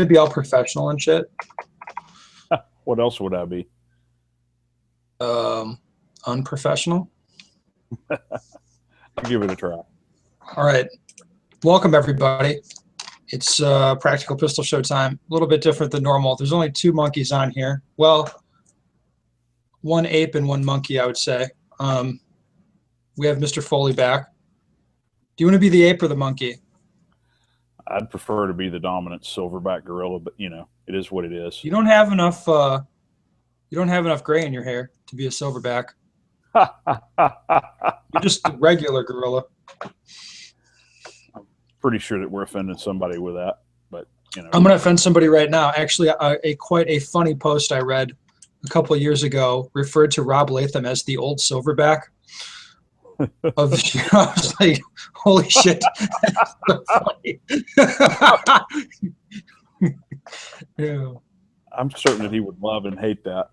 to be all professional and shit. What else would I be? Unprofessional. I'll give it a try. All right. Welcome, everybody. It's Practical Pistol Show time. A little bit different than normal. There's only two monkeys on here. Well, one ape and one monkey, I would say. We have Mr. Foley back. Do you want to be the ape or the monkey? I'd prefer to be the dominant silverback gorilla, but you know, it is what it is. You don't have enough. You don't have enough gray in your hair to be a silverback. You're just a regular gorilla. I'm pretty sure that we're offending somebody with that, but you know. I'm going to offend somebody right now. Actually, quite a funny post I read a couple of years ago referred to Rob Latham as the old silverback of the show. I was like, holy shit, that's so funny. Yeah. I'm certain that he would love and hate that.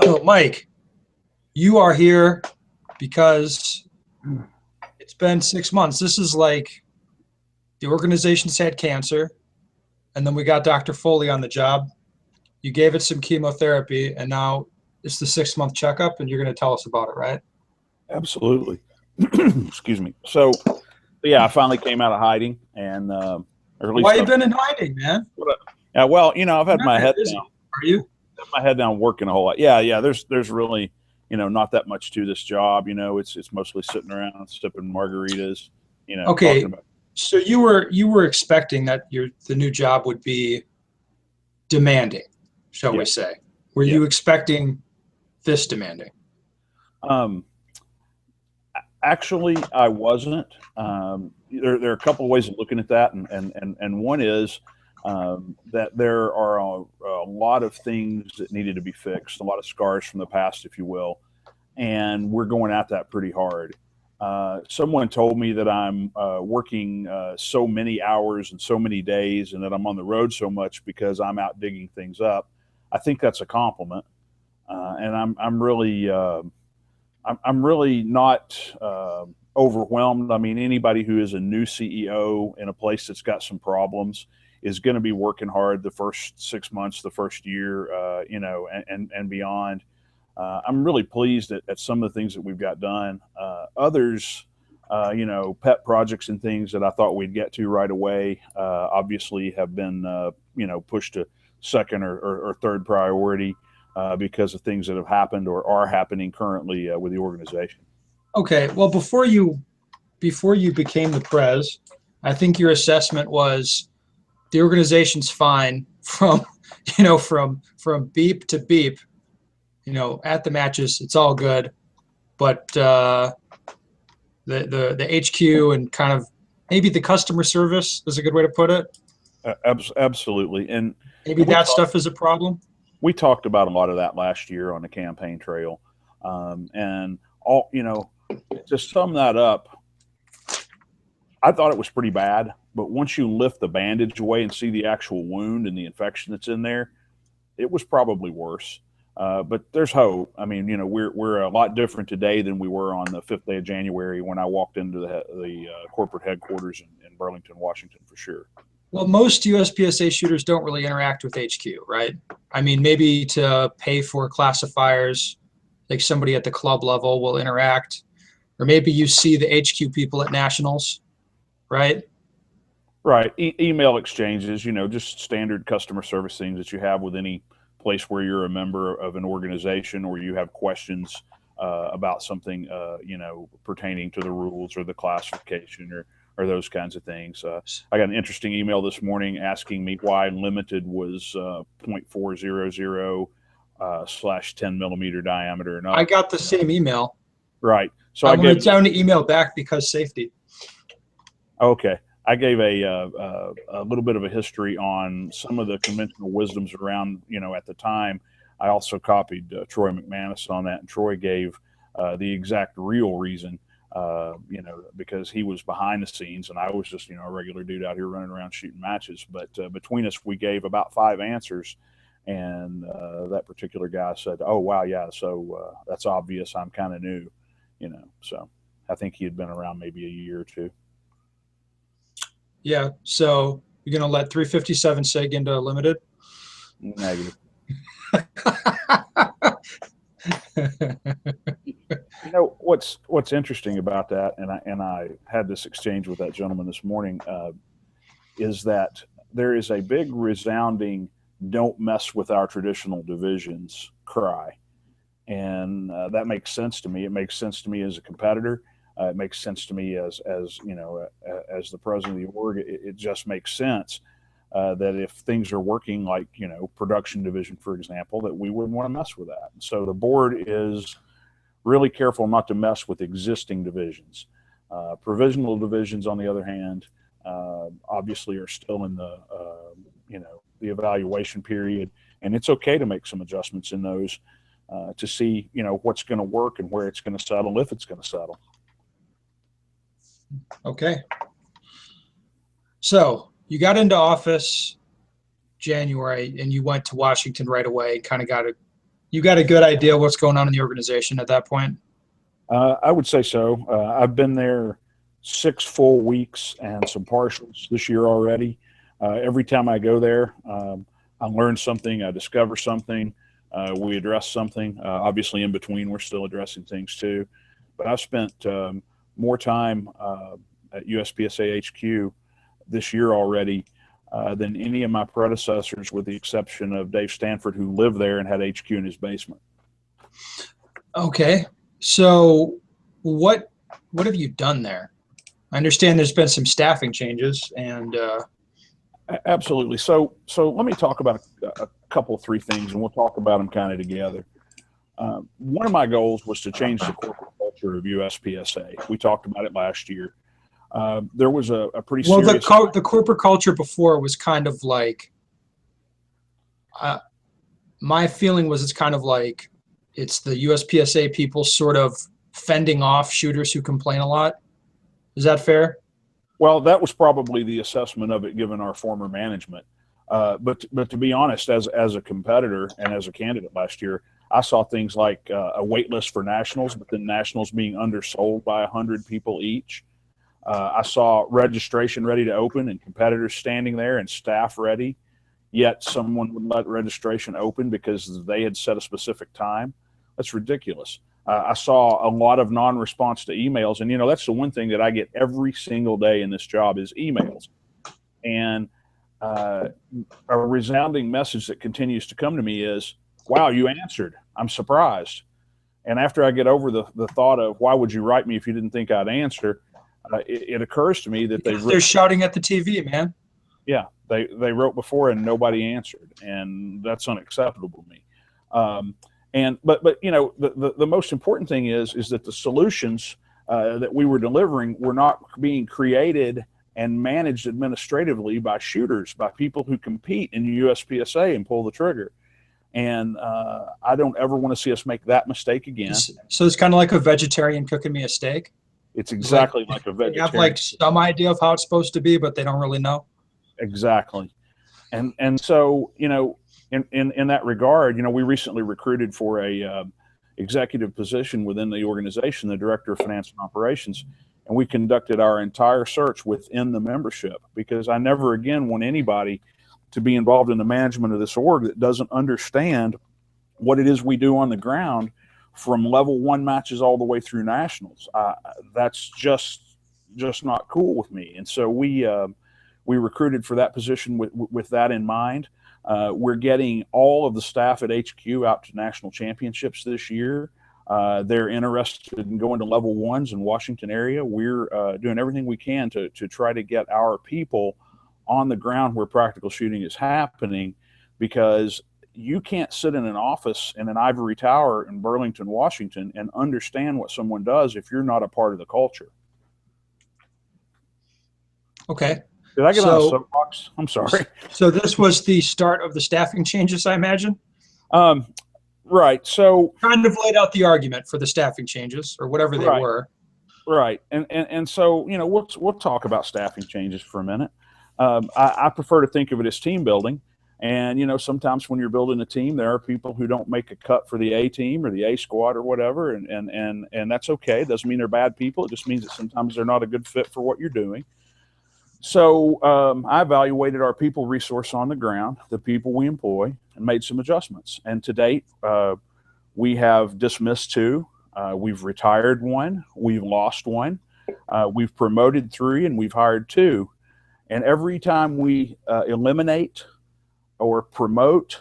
So, Mike, you are here because it's been 6 months. This is like the organization's had cancer, and then we got Dr. Foley on the job. You gave it some chemotherapy, and now it's the 6-month checkup, and you're going to tell us about it, right? Absolutely. Excuse me. So, yeah, I finally came out of hiding, and or at least why you been in hiding, man? Yeah, well, you know, I've had my head busy. down. Are you? My head down working a whole lot. Yeah. There's really, you know, not that much to this job. You know, it's mostly sitting around sipping margaritas. You know. Okay. So you were expecting that the new job would be demanding, shall we say? Were you expecting this demanding? Actually, I wasn't. There are a couple of ways of looking at that, and one is that there are a lot of things that needed to be fixed, a lot of scars from the past, if you will, and we're going at that pretty hard. Someone told me that I'm working so many hours and so many days, and that I'm on the road so much because I'm out digging things up. I think that's a compliment, and I'm really not overwhelmed. I mean, anybody who is a new CEO in a place that's got some problems is going to be working hard the first 6 months, the first year, you know, and beyond. I'm really pleased at some of the things that we've got done. Others, you know, pet projects and things that I thought we'd get to right away, obviously have been, you know, pushed to second or third priority because of things that have happened or are happening currently with the organization. Okay. Well, before you became the prez, I think your assessment was the organization's fine from, you know, from beep to beep. You know, at the matches, it's all good, but the HQ and kind of maybe the customer service is a good way to put it. Absolutely, and maybe that stuff is a problem. We talked about a lot of that last year on the campaign trail, and all, you know, to sum that up, I thought it was pretty bad. But once you lift the bandage away and see the actual wound and the infection that's in there, it was probably worse. But there's hope. I mean, you know, we're a lot different today than we were on the 5th day of January when I walked into the corporate headquarters in Burlington, Washington, for sure. Well, most USPSA shooters don't really interact with HQ, right? I mean, maybe to pay for classifiers, like somebody at the club level will interact, or maybe you see the HQ people at nationals, right? Right. Email exchanges, you know, just standard customer service things that you have with any place where you're a member of an organization or you have questions about something, you know, pertaining to the rules or the classification or those kinds of things. I got an interesting email this morning asking me why limited was 0.400 / 10 millimeter diameter. And I got the same email. Right. So I'm going to email back because safety. Okay. I gave a little bit of a history on some of the conventional wisdoms around, you know, at the time. I also copied Troy McManus on that, and Troy gave the exact real reason, you know, because he was behind the scenes and I was just, you know, a regular dude out here running around shooting matches. But between us, we gave about 5 answers, and that particular guy said, "Oh, wow, yeah, so that's obvious. I'm kind of new," you know. So I think he had been around maybe a year or two. Yeah. So you're going to let 357 SIG into limited? Negative. You know what's interesting about that, and I had this exchange with that gentleman this morning, is that there is a big resounding "Don't mess with our traditional divisions" cry, and that makes sense to me. It makes sense to me as a competitor. It makes sense to me as you know, as the president of the org. It just makes sense that if things are working, like production division, for example, that we wouldn't want to mess with that. So the board is really careful not to mess with existing divisions. Provisional divisions, on the other hand, obviously are still in the the evaluation period, and it's okay to make some adjustments in those to see what's going to work and where it's going to settle, if it's going to settle. Okay. So you got into office January and you went to Washington right away. Kind of you got a good idea what's going on in the organization at that point? I would say so. I've been there 6 full weeks and some partials this year already. Every time I go there, I learn something, I discover something, we address something. Obviously, in between, we're still addressing things too. But I've spent more time at USPSA HQ this year already than any of my predecessors, with the exception of Dave Stanford, who lived there and had HQ in his basement. Okay. So what have you done there? I understand there's been some staffing changes and Absolutely. So let me talk about a couple, 3 things, and we'll talk about them kind of together. One of my goals was to change the corporate culture of USPSA. We talked about it last year. There was a pretty serious... the corporate culture before was kind of like, my feeling was it's kind of like it's the USPSA people sort of fending off shooters who complain a lot. Is that fair? Well, that was probably the assessment of it, given our former management. But to be honest, as a competitor and as a candidate last year, I saw things like a wait list for nationals, but then nationals being undersold by 100 people each. I saw registration ready to open and competitors standing there and staff ready, yet someone would let registration open because they had set a specific time. That's ridiculous. I saw a lot of non-response to emails, and that's the one thing that I get every single day in this job is emails. And a resounding message that continues to come to me is, "Wow, you answered. I'm surprised." And after I get over the thought of, why would you write me if you didn't think I'd answer, it occurs to me that they're shouting at the TV, man. Yeah, they wrote before and nobody answered, and that's unacceptable to me. But the most important thing is that the solutions that we were delivering were not being created and managed administratively by shooters, by people who compete in the USPSA and pull the trigger. And I don't ever want to see us make that mistake again. So it's kind of like a vegetarian cooking me a steak. It's exactly like a vegetarian. They have like some idea of how it's supposed to be, but they don't really know. Exactly. And so, in that regard, we recently recruited for a executive position within the organization, the director of finance and operations, and we conducted our entire search within the membership, because I never again want anybody to be involved in the management of this org that doesn't understand what it is we do on the ground, from level 1 matches all the way through nationals. That's just not cool with me. And so we recruited for that position with that in mind. We're getting all of the staff at HQ out to national championships this year. They're interested in going to level 1s in Washington area. We're doing everything we can to try to get our people on the ground where practical shooting is happening, because you can't sit in an office in an ivory tower in Burlington, Washington, and understand what someone does if you're not a part of the culture. Okay. Did I get on a soapbox? I'm sorry. So this was the start of the staffing changes, I imagine? Right. So kind of laid out the argument for the staffing changes, or whatever they were. Right. And so, we'll talk about staffing changes for a minute. I prefer to think of it as team building. And, sometimes when you're building a team, there are people who don't make a cut for the A team or the A squad or whatever. And that's okay. It doesn't mean they're bad people. It just means that sometimes they're not a good fit for what you're doing. So I evaluated our people resource on the ground, the people we employ, and made some adjustments. And to date, we have dismissed 2. We've retired 1. We've lost 1. We've promoted 3, and we've hired 2. And every time we eliminate or promote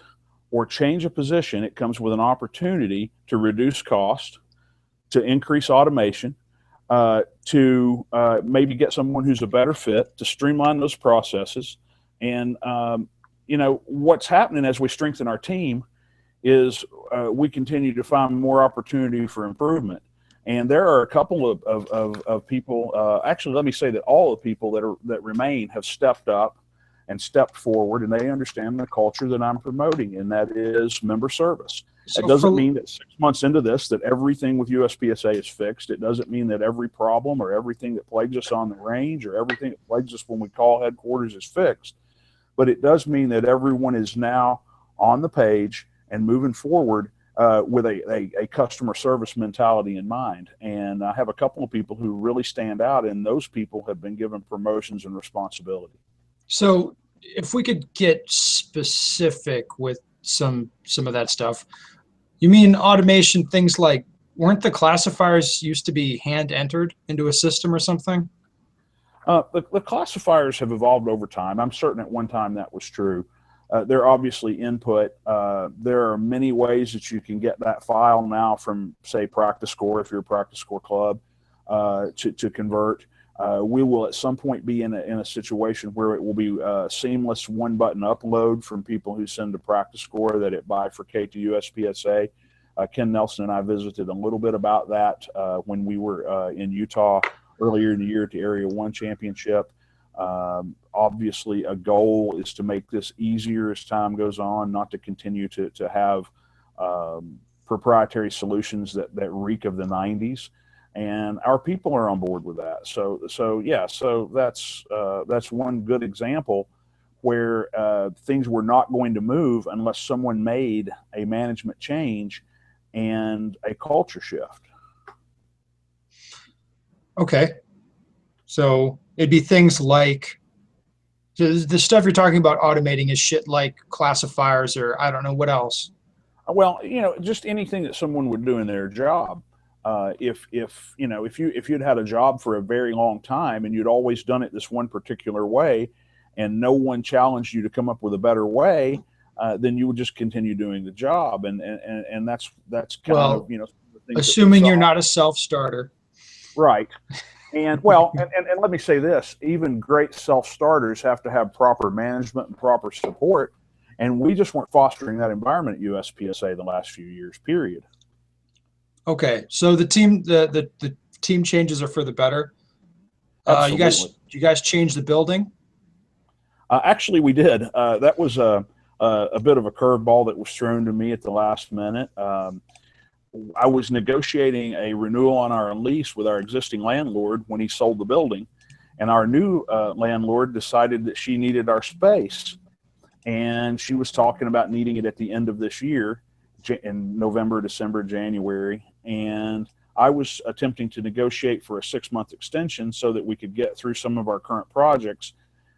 or change a position, it comes with an opportunity to reduce cost, to increase automation, to maybe get someone who's a better fit, to streamline those processes. And, what's happening as we strengthen our team is we continue to find more opportunity for improvement. And there are a couple of people, actually, let me say that all the people that remain have stepped up and stepped forward, and they understand the culture that I'm promoting, and that is member service. So It doesn't mean that 6 months into this that everything with USPSA is fixed. It doesn't mean that every problem or everything that plagues us on the range or everything that plagues us when we call headquarters is fixed. But it does mean that everyone is now on the page and moving forward with a customer service mentality in mind. And I have a couple of people who really stand out, and those people have been given promotions and responsibility. So if we could get specific with some of that stuff, you mean automation, things like, weren't the classifiers used to be hand entered into a system or something? The classifiers have evolved over time. I'm certain at one time that was true. They're obviously input. There are many ways that you can get that file now from, say, Practice Score, if you're a Practice Score club, to convert. We will at some point be in a situation where it will be seamless one-button upload from people who send a Practice Score that it bifurcate to USPSA. Ken Nelson and I visited a little bit about that when we were in Utah earlier in the year at the Area 1 Championship. Obviously, a goal is to make this easier as time goes on, not to continue to have proprietary solutions that reek of the 90s. And our people are on board with that. So that's one good example where things were not going to move unless someone made a management change and a culture shift. Okay. So it'd be things like the stuff you're talking about automating is shit like classifiers, or I don't know what else. Well, just anything that someone would do in their job. If you'd had a job for a very long time and you'd always done it this one particular way, and no one challenged you to come up with a better way, then you would just continue doing the job, and that's kind of the things assuming you're not a self-starter, right? And and let me say this: even great self-starters have to have proper management and proper support, and we just weren't fostering that environment at USPSA the last few years. Period. Okay, so the team changes are for the better. Absolutely. You guys change the building? Actually, we did. That was a bit of a curveball that was thrown to me at the last minute. I was negotiating a renewal on our lease with our existing landlord when he sold the building, and our new landlord decided that she needed our space, and she was talking about needing it at the end of this year, in November, December, January, and I was attempting to negotiate for a 6-month extension so that we could get through some of our current projects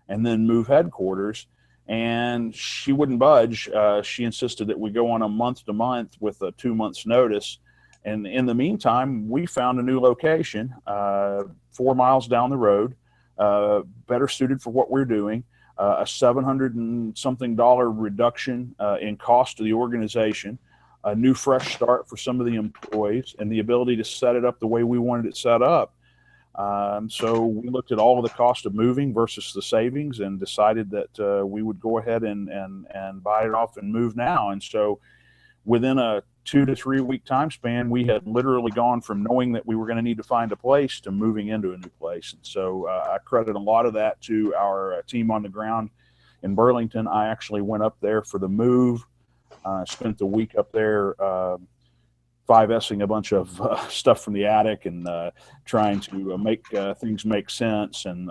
and then move headquarters. And she wouldn't budge. She insisted that we go on a month-to-month with a 2 months notice. And in the meantime, we found a new location 4 miles down the road, better suited for what we're doing, a $700 and something reduction in cost to the organization, a new fresh start for some of the employees, and the ability to set it up the way we wanted it set up. So we looked at all of the cost of moving versus the savings and decided that we would go ahead and buy it off and move now. And so within a 2 to 3 week time span, we had literally gone from knowing that we were going to need to find a place to moving into a new place. And so I credit a lot of that to our team on the ground in Burlington. I actually went up there for the move, spent the week up there 5S'ing a bunch of stuff from the attic and trying to make things make sense, and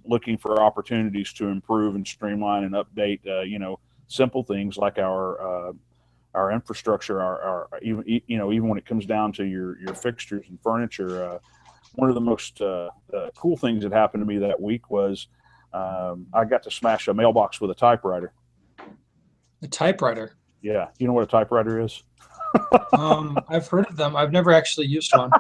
looking for opportunities to improve and streamline and update, simple things like our infrastructure, our even when it comes down to your fixtures and furniture. One of the most cool things that happened to me that week was I got to smash a mailbox with a typewriter. A typewriter. Yeah. You know what a typewriter is? I've heard of them. I've never actually used one.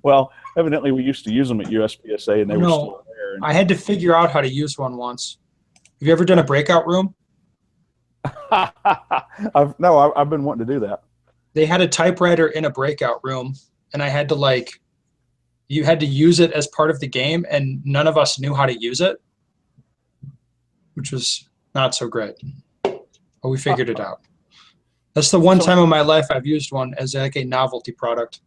Well, evidently we used to use them at USPSA and they were No, still there. And I had to figure out how to use one once. Have you ever done a breakout room? I've been wanting to do that. They had a typewriter in a breakout room, and I had to you had to use it as part of the game, and none of us knew how to use it, which was not so great. But we figured it out. That's the one time in my life I've used one as like a novelty product.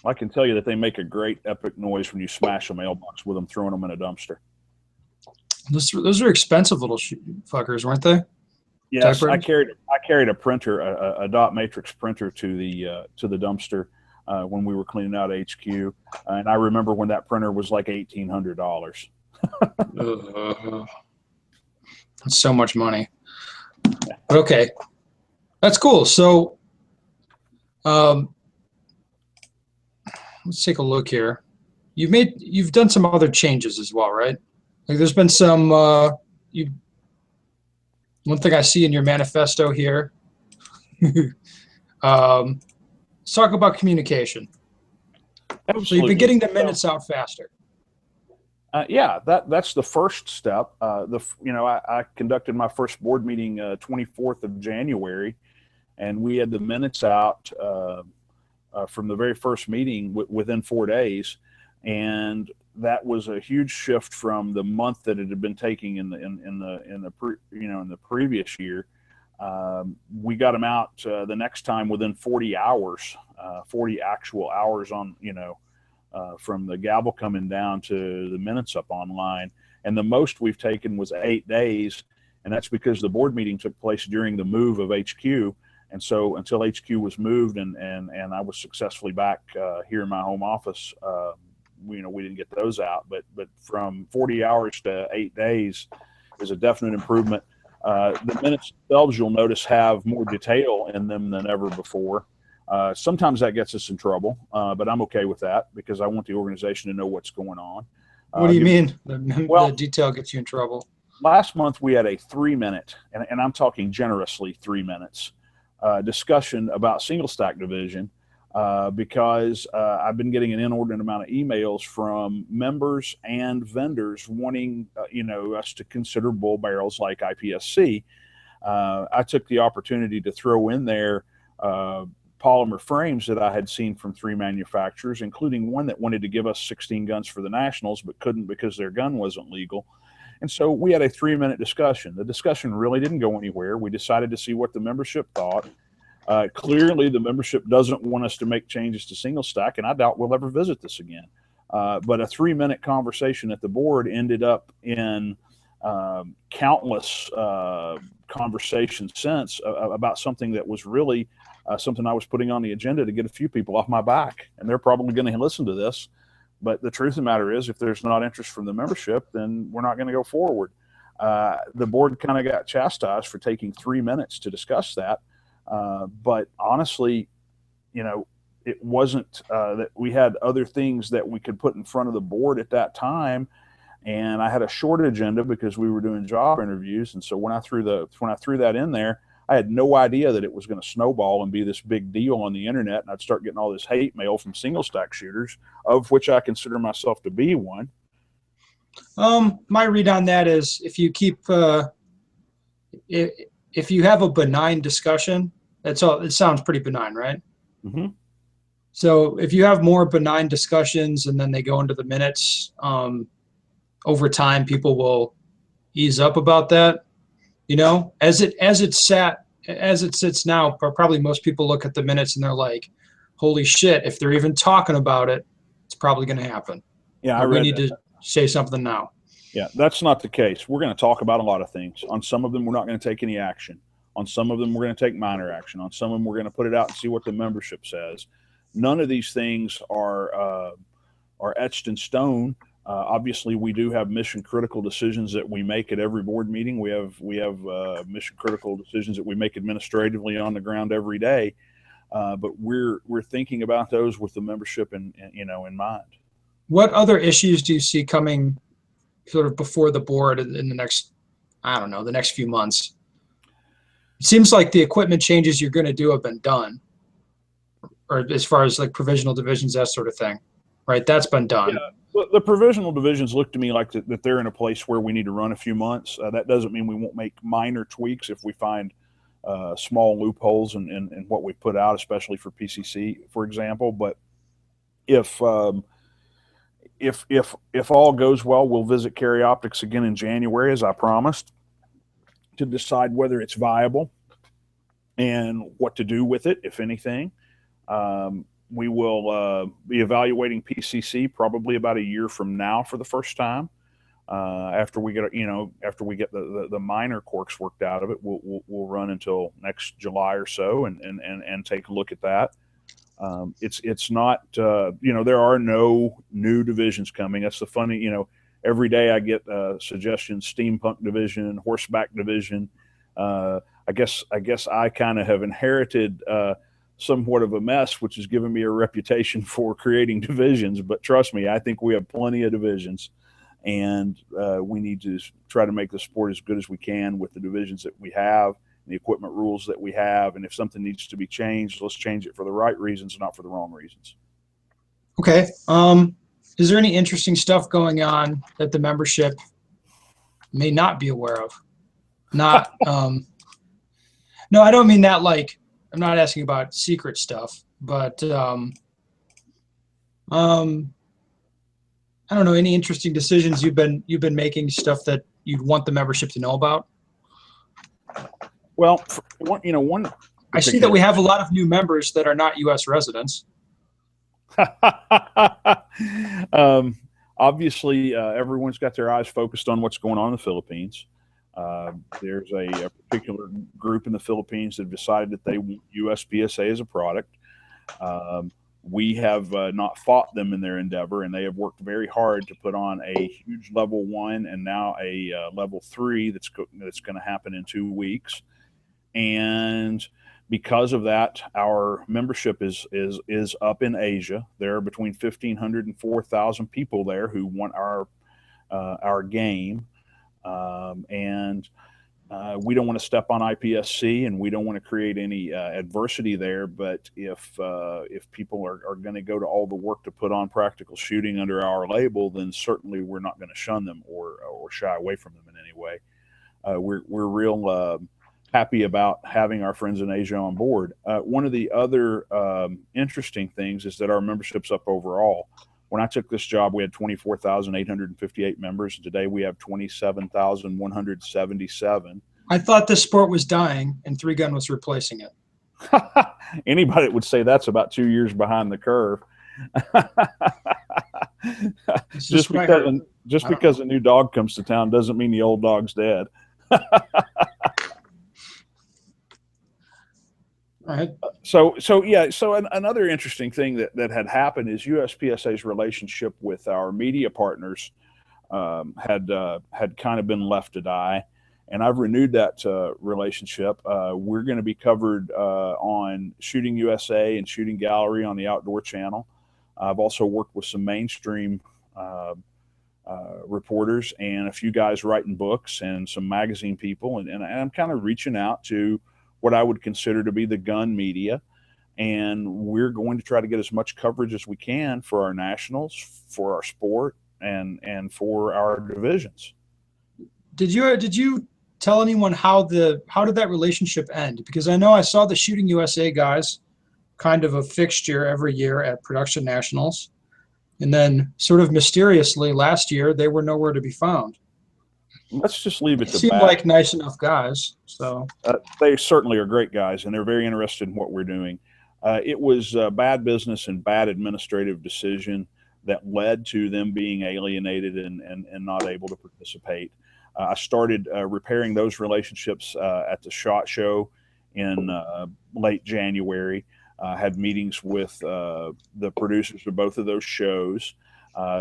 I can tell you that they make a great epic noise when you smash a mailbox with them, throwing them in a dumpster. Those are expensive little fuckers, weren't they? Yes, I carried a printer, a dot matrix printer to the dumpster when we were cleaning out HQ, and I remember when that printer was like $1,800. That's so much money. But okay, that's cool. So, let's take a look here. You've done some other changes as well, right? Like there's been some one thing I see in your manifesto here. Let's talk about communication. Absolutely. So you've been getting the minutes out faster. Yeah, that's the first step. I conducted my first board meeting 24th of January, and we had the minutes out from the very first meeting within 4 days, and that was a huge shift from the month that it had been taking in the previous year. We got them out the next time within 40 hours, 40 actual hours on from the gavel coming down to the minutes up online, and the most we've taken was 8 days, and that's because the board meeting took place during the move of HQ. And so until HQ was moved and I was successfully back here in my home office, we didn't get those out. But from 40 hours to 8 days is a definite improvement. The minutes themselves, you'll notice, have more detail in them than ever before. Sometimes that gets us in trouble, but I'm okay with that because I want the organization to know what's going on. What do you mean? The detail gets you in trouble. Last month we had a 3-minute, and I'm talking generously 3 minutes, discussion about single stack division because I've been getting an inordinate amount of emails from members and vendors wanting us to consider bull barrels like IPSC. I took the opportunity to throw in there polymer frames that I had seen from 3 manufacturers, including one that wanted to give us 16 guns for the Nationals but couldn't because their gun wasn't legal. And so we had a 3-minute discussion. The discussion really didn't go anywhere. We decided to see what the membership thought. Clearly, the membership doesn't want us to make changes to single stack, and I doubt we'll ever visit this again. But a 3-minute conversation at the board ended up in countless conversations since about something that was really something I was putting on the agenda to get a few people off my back. And they're probably going to listen to this. But the truth of the matter is, if there's not interest from the membership, then we're not going to go forward. The board kind of got chastised for taking 3 minutes to discuss that. But honestly, it wasn't that we had other things that we could put in front of the board at that time. And I had a short agenda because we were doing job interviews. And so when I threw that in there, I had no idea that it was going to snowball and be this big deal on the internet. And I'd start getting all this hate mail from single stack shooters, of which I consider myself to be one. My read on that is if you keep, if you have a benign discussion, that's all. It sounds pretty benign, right? Mm-hmm. So if you have more benign discussions and then they go into the minutes, over time, people will ease up about that. As it sits now, probably most people look at the minutes and they're like, holy shit, if they're even talking about it, it's probably going to happen. Yeah, we need to say something now. Yeah, that's not the case. We're going to talk about a lot of things. On some of them, we're not going to take any action. On some of them, we're going to take minor action. On some of them, we're going to put it out and see what the membership says. None of these things are etched in stone. Obviously, we do have mission critical decisions that we make at every board meeting. We have mission critical decisions that we make administratively on the ground every day. But we're thinking about those with the membership in mind. What other issues do you see coming sort of before the board in the next, I don't know, the next few months? It seems like the equipment changes you're going to do have been done, or as far as like provisional divisions, that sort of thing, right? That's been done. Yeah. Well, the provisional divisions look to me like that they're in a place where we need to run a few months. That doesn't mean we won't make minor tweaks if we find small loopholes in what we put out, especially for PCC, for example. But if all goes well, we'll visit Carry Optics again in January, as I promised, to decide whether it's viable and what to do with it, if anything. We will be evaluating PCC probably about a year from now for the first time. After we get the minor quirks worked out of it, we'll run until next July or so and take a look at that. It's not there are no new divisions coming. That's the funny, every day I get suggestions: steampunk division, horseback division. I guess I kind of have inherited somewhat of a mess, which has given me a reputation for creating divisions. But trust me, I think we have plenty of divisions, and we need to try to make the sport as good as we can with the divisions that we have, the equipment rules that we have. And if something needs to be changed, let's change it for the right reasons, not for the wrong reasons. Okay. Is there any interesting stuff going on that the membership may not be aware of? Not, no, I don't mean that like, I'm not asking about secret stuff, but I don't know, any interesting decisions you've been making, stuff that you'd want the membership to know about? Well, one. I see that we have a lot of new members that are not U.S. residents. Obviously, everyone's got their eyes focused on what's going on in the Philippines. There's a particular group in the Philippines that have decided that they want USPSA as a product. We have not fought them in their endeavor, and they have worked very hard to put on a huge level 1 and now a level 3 that's going to happen in 2 weeks. And because of that, our membership is up in Asia. There are between 1,500 and 4,000 people there who want our game. We don't want to step on IPSC, and we don't want to create any adversity there. But if people are going to go to all the work to put on practical shooting under our label, then certainly we're not going to shun them or shy away from them in any way. We're real happy about having our friends in Asia on board. One of the other interesting things is that our membership's up overall. When I took this job, we had 24,858 members, and today we have 27,177. I thought this sport was dying and 3-Gun was replacing it. Anybody would say that's about 2 years behind the curve. Just because a new dog comes to town doesn't mean the old dog's dead. All right. So another interesting thing that had happened is USPSA's relationship with our media partners had kind of been left to die, and I've renewed that relationship. We're going to be covered on Shooting USA and Shooting Gallery on the Outdoor Channel. I've also worked with some mainstream reporters and a few guys writing books and some magazine people, and I'm kind of reaching out to what I would consider to be the gun media. And we're going to try to get as much coverage as we can for our nationals, for our sport, and for our divisions. Did you tell anyone how did that relationship end? Because I know I saw the Shooting USA guys kind of a fixture every year at production nationals. And then sort of mysteriously last year, they were nowhere to be found. Let's just leave it to seem like nice enough guys. So they certainly are great guys, and they're very interested in what we're doing. It was bad business and bad administrative decision that led to them being alienated and not able to participate. I started repairing those relationships at the SHOT Show in late January. Had meetings with the producers of both of those shows.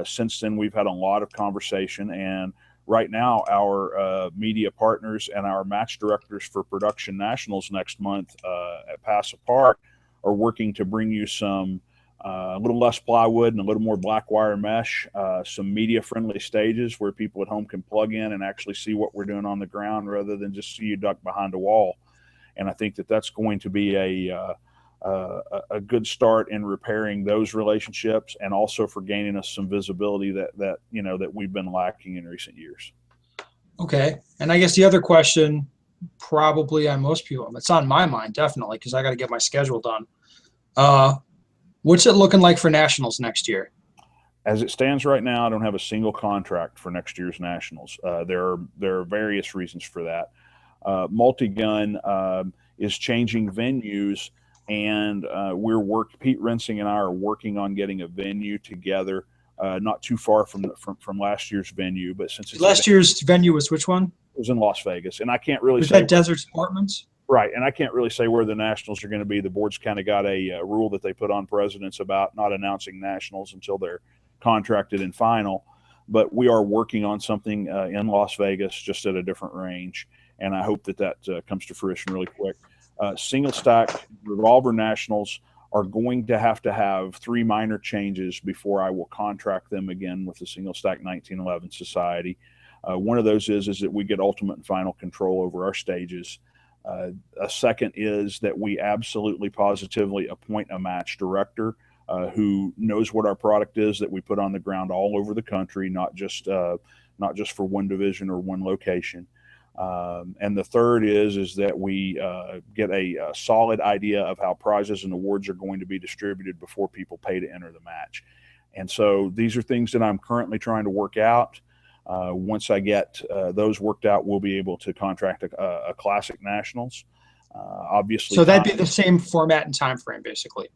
Since then, we've had a lot of conversation, and right now, our media partners and our match directors for production nationals next month at Paso Park are working to bring you some a little less plywood and a little more black wire mesh, some media friendly stages where people at home can plug in and actually see what we're doing on the ground rather than just see you duck behind a wall. And I think that that's going to be a good start in repairing those relationships, and also for gaining us some visibility that we've been lacking in recent years. Okay. And I guess the other question, probably on most people, it's on my mind, definitely, because I got to get my schedule done. What's it looking like for nationals next year? As it stands right now, I don't have a single contract for next year's nationals. There are various reasons for that. Multi-Gun is changing venues, and Pete Rensing and I are working on getting a venue together, not too far from last year's venue. But since it's last year's venue was which one? It was in Las Vegas, and I can't really was say that Desert Apartments. Right, and I can't really say where the nationals are going to be. The board's kind of got a rule that they put on presidents about not announcing nationals until they're contracted and final. But we are working on something in Las Vegas, just at a different range, and I hope that comes to fruition really quick. Single stack revolver nationals are going to have 3 minor changes before I will contract them again with the Single Stack 1911 Society. One of those is that we get ultimate and final control over our stages. A second is that we absolutely positively appoint a match director who knows what our product is that we put on the ground all over the country, not just for one division or one location. And the third is that we get a solid idea of how prizes and awards are going to be distributed before people pay to enter the match. And so these are things that I'm currently trying to work out. Once I get those worked out, we'll be able to contract a classic nationals. Obviously, so that'd be the same format and time frame, basically,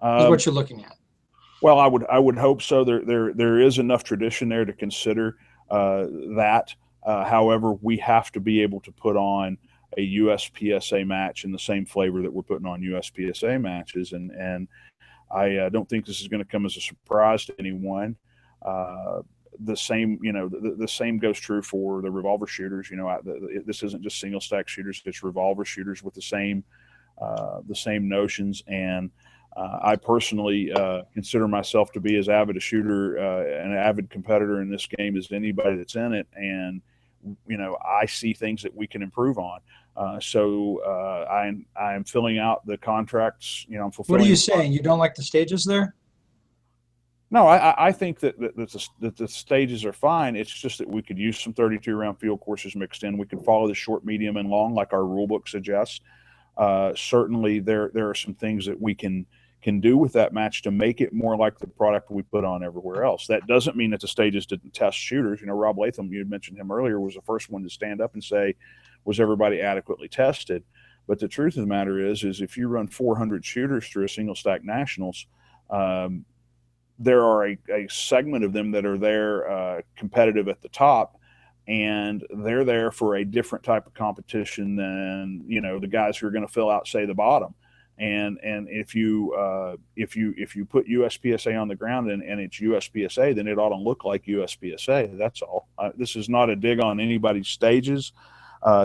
is what you're looking at. Well, I would hope so. There is enough tradition there to consider that. However, we have to be able to put on a USPSA match in the same flavor that we're putting on USPSA matches, and I don't think this is going to come as a surprise to anyone. The same, the same goes true for the revolver shooters. This isn't just single stack shooters; it's revolver shooters with the same notions. And I personally consider myself to be as avid a shooter and an avid competitor in this game as anybody that's in it. And I see things that we can improve on. So I'm filling out the contracts. I'm fulfilling. What are you saying? You don't like the stages there? No, I think that the stages are fine. It's just that we could use some 32 round field courses mixed in. We could follow the short, medium, and long like our rule book suggests. Certainly, there are some things that we can do with that match to make it more like the product we put on everywhere else. That doesn't mean that the stages didn't test shooters. Rob Latham, you had mentioned him earlier, was the first one to stand up and say, was everybody adequately tested? But the truth of the matter is if you run 400 shooters through a single stack nationals, there are a segment of them that are there competitive at the top, and they're there for a different type of competition than the guys who are going to fill out, say, the bottom. And if you put USPSA on the ground and it's USPSA, then it ought to look like USPSA. That's all. This is not a dig on anybody's stages.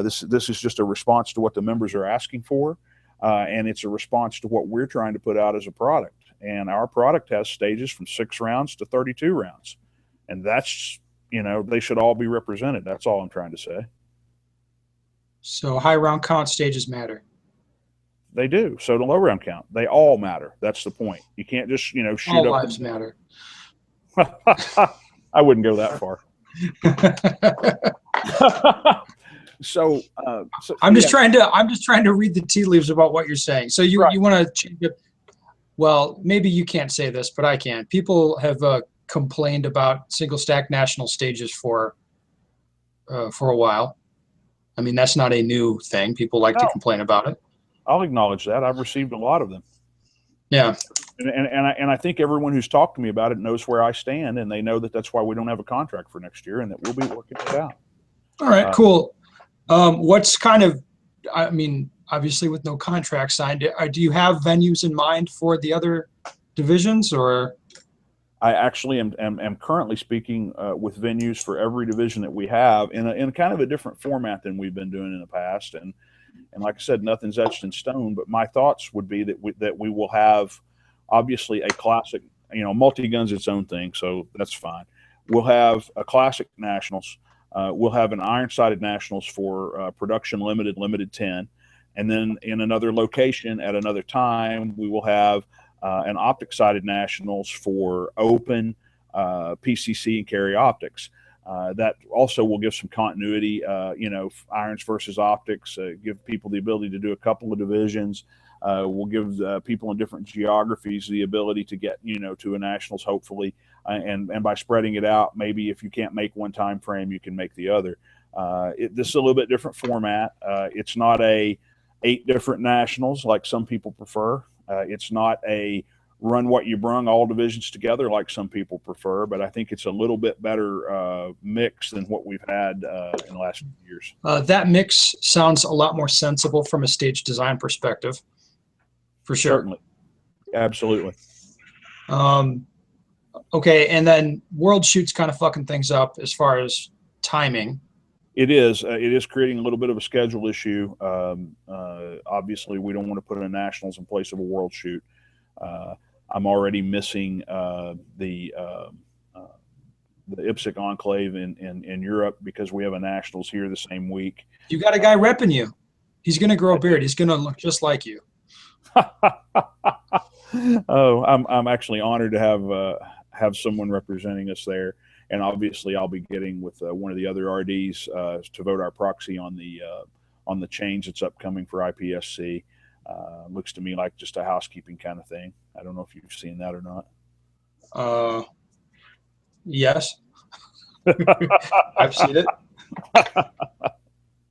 This is just a response to what the members are asking for, and it's a response to what we're trying to put out as a product. And our product has stages from 6 rounds to 32 rounds, and that's they should all be represented. That's all I'm trying to say. So high round count stages matter. They do. So the low round count, they all matter. That's the point. You can't just shoot all up. Lives matter. I wouldn't go that far. So I'm just trying to read the tea leaves about what you're saying. So you want to change it. Well, maybe you can't say this, but I can. People have complained about single stack national stages for a while. I mean, that's not a new thing. People like to complain about it. I'll acknowledge that. I've received a lot of them. Yeah. And I think everyone who's talked to me about it knows where I stand, and they know that that's why we don't have a contract for next year, and that we'll be working it out. All right, cool. What's kind of, I mean, obviously with no contract signed, do you have venues in mind for the other divisions, or? I actually am currently speaking with venues for every division that we have in kind of a different format than we've been doing in the past. And like I said, nothing's etched in stone, but my thoughts would be that we will have obviously a classic, multi-gun's its own thing, so that's fine. We'll have a classic nationals. We'll have an iron-sided nationals for production limited 10. And then in another location at another time, we will have an optic-sided nationals for open PCC and carry optics. That also will give some continuity, irons versus optics, give people the ability to do a couple of divisions. We'll give people in different geographies the ability to get, to a nationals, hopefully. And by spreading it out, maybe if you can't make one time frame, you can make the other. This is a little bit different format. It's not a 8 different nationals like some people prefer. It's not a run what you brung, all divisions together, like some people prefer, but I think it's a little bit better mix than what we've had in the last few years. That mix sounds a lot more sensible from a stage design perspective, for sure. Certainly. Absolutely. Okay, and then World Shoot's kind of fucking things up as far as timing. It is creating a little bit of a schedule issue. Obviously, we don't want to put a nationals in place of a World Shoot. I'm already missing the IPSC enclave in Europe because we have a nationals here the same week. You got a guy repping you. He's going to grow a beard. He's going to look just like you. Oh, I'm actually honored to have someone representing us there, and obviously I'll be getting with one of the other RDs to vote our proxy on the change that's upcoming for IPSC. Looks to me like just a housekeeping kind of thing. I don't know if you've seen that or not. Yes. I've seen it.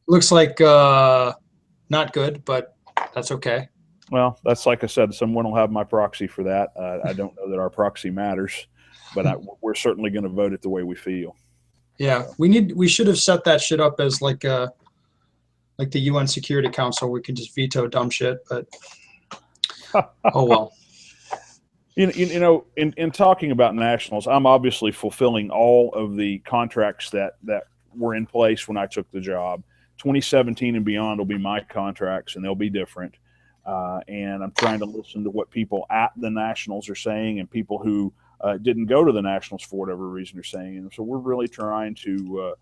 Looks like not good, but that's okay. Well, that's like I said, someone will have my proxy for that. I don't know that our proxy matters, but we're certainly going to vote it the way we feel. Yeah, we should have set that shit up as like the UN Security Council. We can just veto dumb shit, but oh well. In talking about nationals, I'm obviously fulfilling all of the contracts that were in place when I took the job. 2017 and beyond will be my contracts, and they'll be different. And I'm trying to listen to what people at the nationals are saying and people who didn't go to the nationals for whatever reason are saying. And so we're really trying to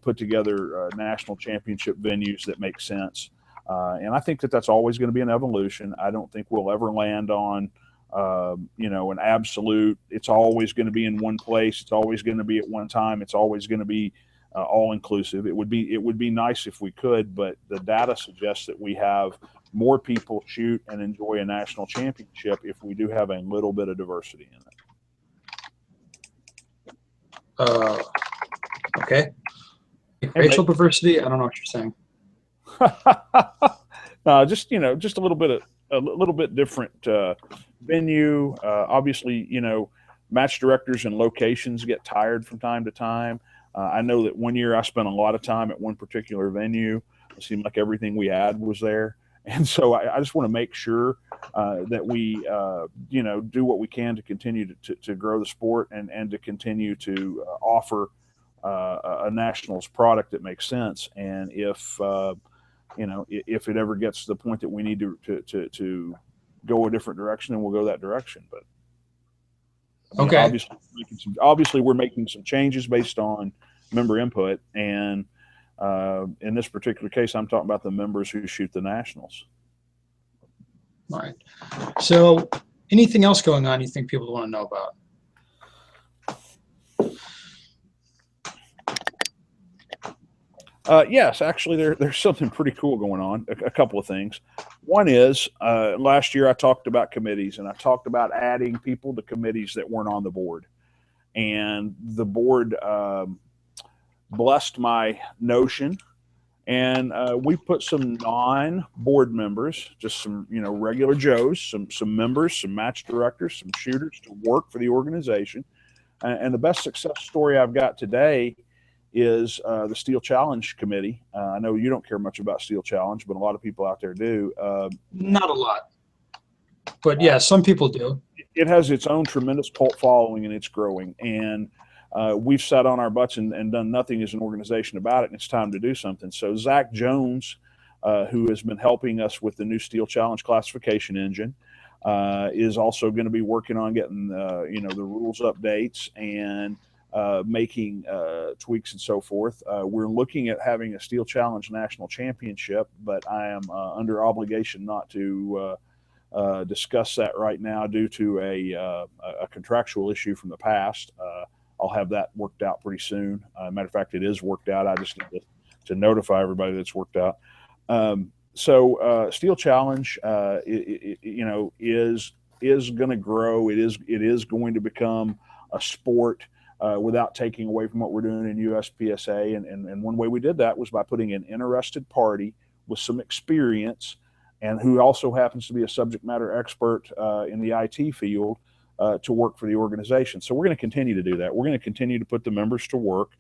put together national championship venues that make sense. And I think that that's always going to be an evolution. I don't think we'll ever land on, an absolute, it's always going to be in one place. It's always going to be at one time. It's always going to be all inclusive. It would be nice if we could, but the data suggests that we have more people shoot and enjoy a national championship if we do have a little bit of diversity in it. Okay. Racial diversity. I don't know what you're saying. Just a little bit different venue. Obviously, match directors and locations get tired from time to time. I know that one year I spent a lot of time at one particular venue. It seemed like everything we had was there. And so I just want to make sure that we, do what we can to continue to grow the sport and to continue to offer a nationals product that makes sense. And if it ever gets to the point that we need to go a different direction, then we'll go that direction. But okay, obviously we're making some changes based on member input, and in this particular case, I'm talking about the members who shoot the nationals. All right. So, anything else going on you think people want to know about? Yes, actually, there's something pretty cool going on. A couple of things. One is last year I talked about committees, and I talked about adding people to committees that weren't on the board, and the board blessed my notion, and we put some non-board members, just some regular Joes, some members, some match directors, some shooters to work for the organization. And the best success story I've got today is the Steel Challenge Committee. I know you don't care much about Steel Challenge, but a lot of people out there do. Not a lot, but yeah, some people do. It has its own tremendous cult following, and it's growing. And we've sat on our butts and done nothing as an organization about it, and it's time to do something. So Zach Jones, who has been helping us with the new Steel Challenge classification engine, is also going to be working on getting the rules updates and making tweaks and so forth. We're looking at having a Steel Challenge National Championship, but I am under obligation not to discuss that right now due to a contractual issue from the past. I'll have that worked out pretty soon. Matter of fact, it is worked out. I just need to notify everybody that it's worked out. So Steel Challenge, is going to grow. It is going to become a sport without taking away from what we're doing in USPSA. And one way we did that was by putting an interested party with some experience and who also happens to be a subject matter expert in the IT field to work for the organization. So we're going to continue to do that. We're going to continue to put the members to work,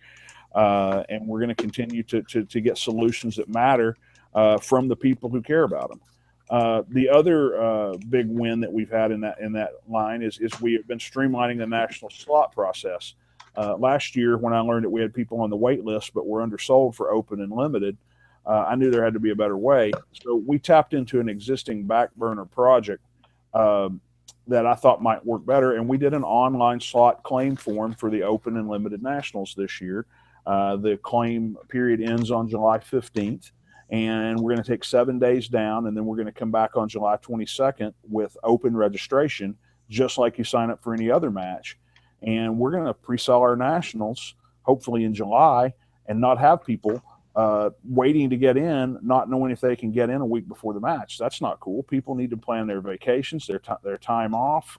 and we're going to continue to get solutions that matter from the people who care about them. The other big win that we've had in that line is we have been streamlining the national slot process. Last year, when I learned that we had people on the wait list but were undersold for open and limited, I knew there had to be a better way. So we tapped into an existing back burner project that I thought might work better, and we did an online slot claim form for the open and limited nationals this year. The claim period ends on July 15th. And we're going to take 7 days down, and then we're going to come back on July 22nd with open registration, just like you sign up for any other match. And we're going to pre-sell our nationals, hopefully in July, and not have people waiting to get in, not knowing if they can get in a week before the match. That's not cool. People need to plan their vacations, their time off,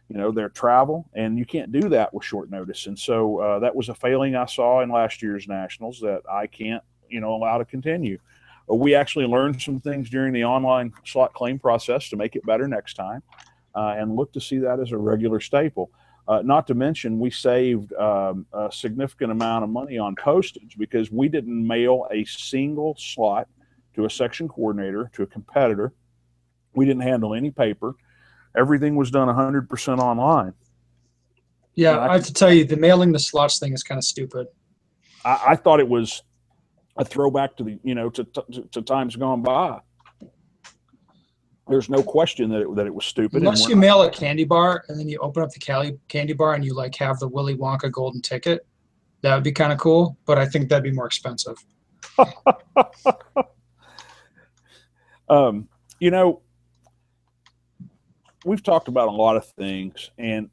their travel, and you can't do that with short notice. And so that was a failing I saw in last year's nationals that I can't allow to continue. We actually learned some things during the online slot claim process to make it better next time, and look to see that as a regular staple. Not to mention, we saved a significant amount of money on postage because we didn't mail a single slot to a section coordinator, to a competitor. We didn't handle any paper. Everything was done 100% online. Yeah, I have to tell you, the mailing the slots thing is kind of stupid. I thought it was a throwback to the to times gone by. There's no question that it was stupid. Unless you mail a candy bar and then you open up the candy bar and you like have the Willy Wonka golden ticket, that would be kind of cool. But I think that'd be more expensive. We've talked about a lot of things, and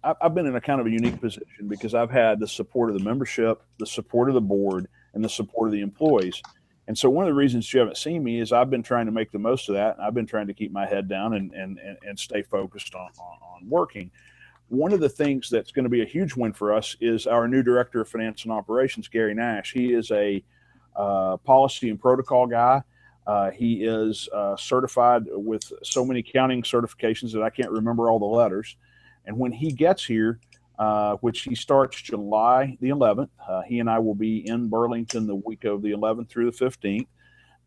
I've been in a kind of a unique position because I've had the support of the membership, the support of the board, and the support of the employees. And so one of the reasons you haven't seen me is I've been trying to make the most of that. I've been trying to keep my head down and stay focused on working. One of the things that's going to be a huge win for us is our new director of finance and operations, Gary Nash. He is a policy and protocol guy. He is certified with so many accounting certifications that I can't remember all the letters. And when he gets here, which he starts July the 11th. He and I will be in Burlington the week of the 11th through the 15th.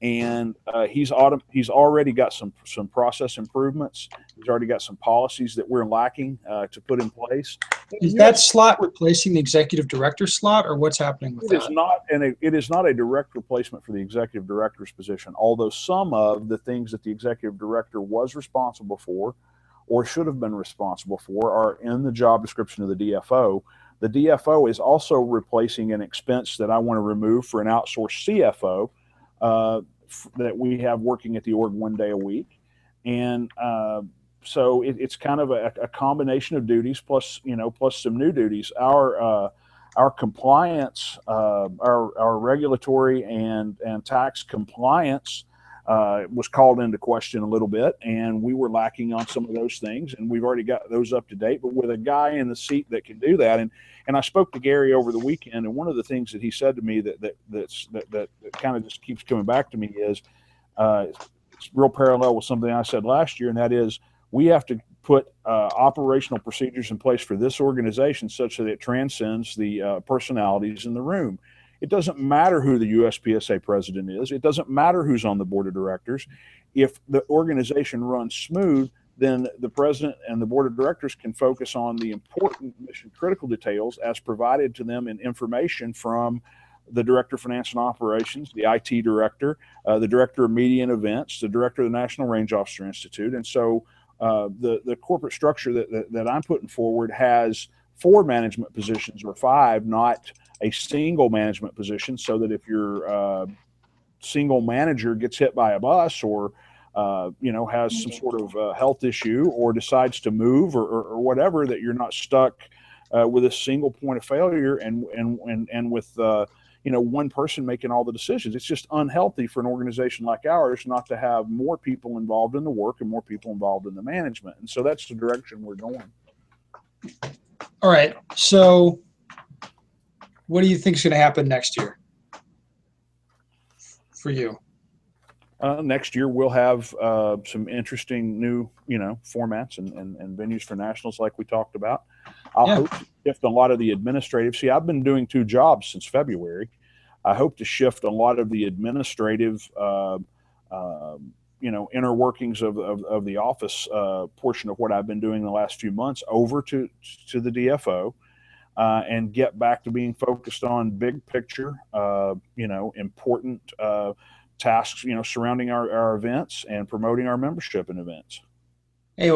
And he's already got some process improvements. He's already got some policies that we're lacking to put in place. Is that slot replacing the executive director slot, or what's happening with that? It is not a direct replacement for the executive director's position, although some of the things that the executive director was responsible for or should have been responsible for are in the job description of the DFO. The DFO is also replacing an expense that I want to remove for an outsourced CFO that we have working at the org 1 day a week. And so it's kind of a combination of duties plus some new duties. Our compliance, our regulatory and tax compliance was called into question a little bit, and we were lacking on some of those things, and we've already got those up to date. But with a guy in the seat that can do that, and I spoke to Gary over the weekend, and one of the things that he said to me that kind of just keeps coming back to me is it's real parallel with something I said last year, and that is we have to put operational procedures in place for this organization such that it transcends the personalities in the room. It doesn't matter who the USPSA president is. It doesn't matter who's on the board of directors. If the organization runs smooth, then the president and the board of directors can focus on the important mission critical details as provided to them in information from the director of finance and operations, the IT director, the director of media and events, the director of the National Range Officer Institute. And so the corporate structure that I'm putting forward has 4 management positions or 5, not a single management position, so that if your single manager gets hit by a bus or has some sort of health issue or decides to move or whatever, that you're not stuck with a single point of failure and with one person making all the decisions. It's just unhealthy for an organization like ours not to have more people involved in the work and more people involved in the management. And so that's the direction we're going. All right. So what do you think is going to happen next year for you? Next year we'll have some interesting new, formats and venues for nationals like we talked about. I'll hope to shift a lot of the administrative. See, I've been doing 2 jobs since February. I hope to shift a lot of the administrative, inner workings of the office portion of what I've been doing the last few months over to the DFO. And get back to being focused on big picture, important tasks, surrounding our events and promoting our membership in events. Hey,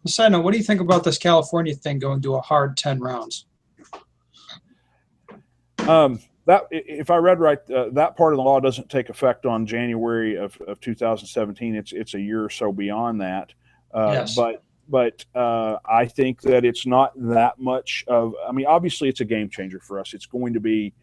side note, what do you think about this California thing going to a hard 10 rounds? That, if I read right, that part of the law doesn't take effect on January of 2017. It's a year or so beyond that. Yes. But I think that it's not that much of. I mean, obviously, it's a game changer for us. It's going to be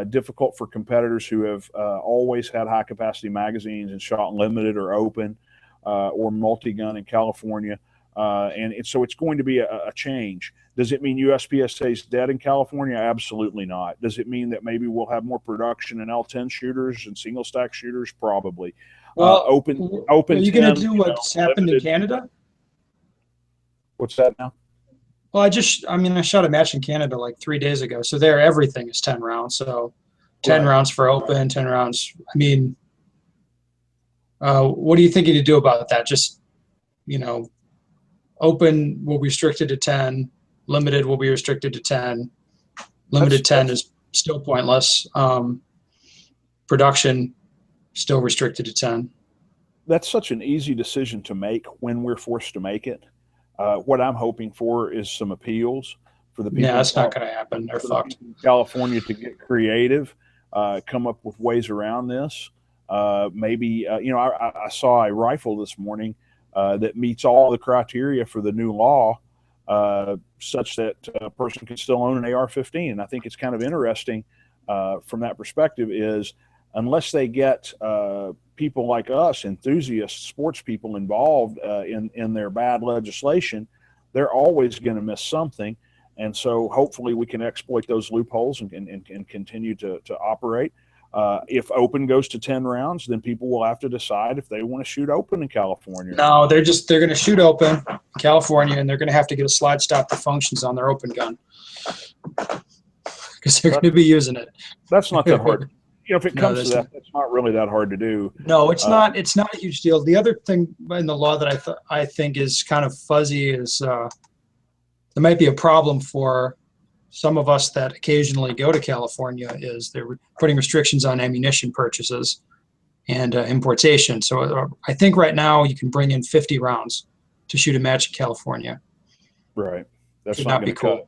difficult for competitors who have always had high capacity magazines and shot limited or open or multi-gun in California. So it's going to be a change. Does it mean USPSA is dead in California? Absolutely not. Does it mean that maybe we'll have more production in L10 shooters and single stack shooters? Probably. Well, open. Are you going to do what's happened in Canada? What's that now? Well, I shot a match in Canada like 3 days ago. So there, everything is 10 rounds. So 10 rounds for open, 10 rounds. I mean, what are you thinking to do about that? Just, open will be restricted to 10, limited will be restricted to 10. Limited 10 is still pointless. Production still restricted to 10. That's such an easy decision to make when we're forced to make it. What I'm hoping for is some appeals for the people. Yeah, that's not going to happen. They're fucked. California to get creative, come up with ways around this. Maybe, I saw a rifle this morning that meets all the criteria for the new law, such that a person can still own an AR-15. And I think it's kind of interesting from that perspective is unless they get people like us, enthusiasts, sports people involved in their bad legislation, they're always going to miss something. And so hopefully we can exploit those loopholes and continue to operate. If open goes to 10 rounds, then people will have to decide if they want to shoot open in California. No, they're going to shoot open in California, and they're going to have to get a slide stop that functions on their open gun because they're going to be using it. That's not that hard. If it comes to that, it's not really that hard to do. No, it's not. It's not a huge deal. The other thing in the law that I think is kind of fuzzy is there might be a problem for some of us that occasionally go to California is they're putting restrictions on ammunition purchases and importation. So I think right now you can bring in 50 rounds to shoot a match in California. Right. That's not be cool. Cut.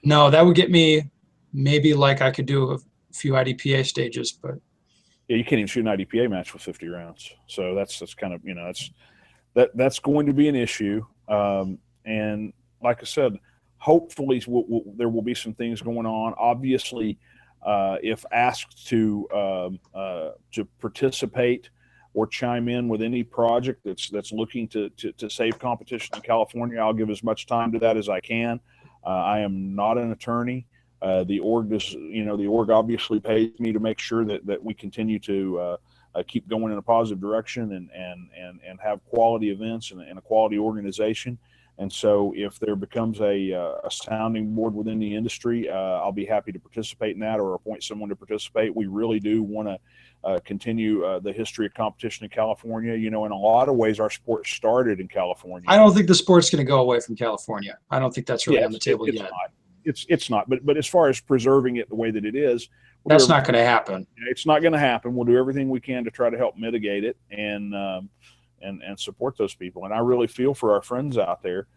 No, that would get me maybe like I could do a few IDPA stages, but yeah, you can't even shoot an IDPA match with 50 rounds. So that's kind of, that's going to be an issue. And like I said, hopefully there will be some things going on. Obviously, if asked to participate or chime in with any project that's looking to save competition in California, I'll give as much time to that as I can. I am not an attorney. The org obviously pays me to make sure that we continue to keep going in a positive direction and have quality events and a quality organization. And so if there becomes a sounding board within the industry, I'll be happy to participate in that or appoint someone to participate. We really do want to continue the history of competition in California. In a lot of ways, our sport started in California. I don't think the sport's going to go away from California. I don't think that's really on the table yet. It's not. But as far as preserving it the way that it is, that's not going to happen. It's not going to happen. We'll do everything we can to try to help mitigate it. And and support those people. And I really feel for our friends out there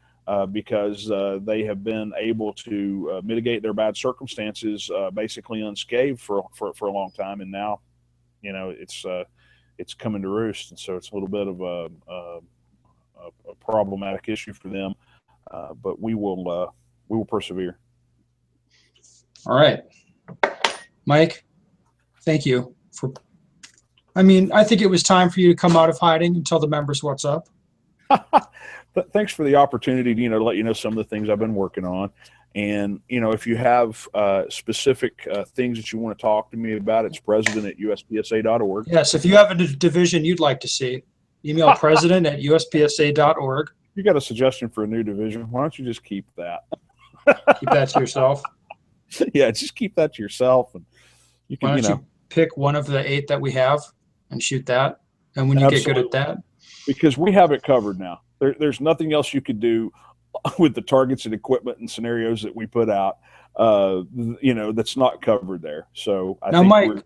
because they have been able to mitigate their bad circumstances basically unscathed for a long time. And now, it's coming to roost. And so it's a little bit of a problematic issue for them. But we will persevere. All right. Mike, thank you I think it was time for you to come out of hiding and tell the members what's up. Thanks for the opportunity to, to let you know some of the things I've been working on. And, if you have specific things that you want to talk to me about, it's president@uspsa.org. Yes, if you have a division you'd like to see, email president@uspsa.org. You got a suggestion for a new division? Why don't you just keep that? Keep that to yourself. Yeah, just keep that to yourself. And you can, Why don't you pick one of the 8 that we have and shoot that? And when you Absolutely. get good at that. Because we have it covered now. There's nothing else you could do with the targets and equipment and scenarios that we put out, that's not covered there. So now, Mike,